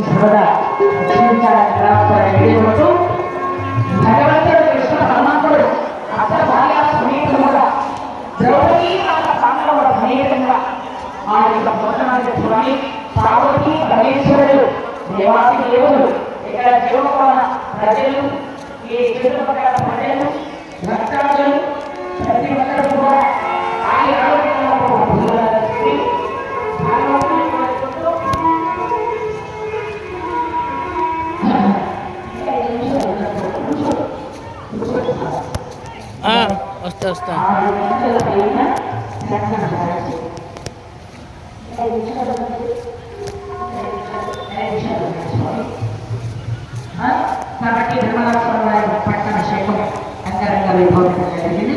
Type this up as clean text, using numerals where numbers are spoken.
సర్వదా రక్షించాలని భగవంతుడు కృష్ణ పరమాత్ముడు అసలు భార్య సమేతముగా ద్రౌపది పాండవుల సమేతంగా ఆ యొక్క భోజనాన్ని స్వామి పార్వతీ పరమేశ్వరుడు దేవాది దేవుడు ఇక్కడ జీవన ప్రజలు ఈ చుట్టుపక్కల ప్రజలు భక్తాదులు ప్రతి ఒక్కరు కూడా ఆయన వస్తా వస్తా కాబట్టి బ్రహ్మరాశ్వరం వారి పట్టణ శేఖం అంతరంగ వైభవం జరిగింది.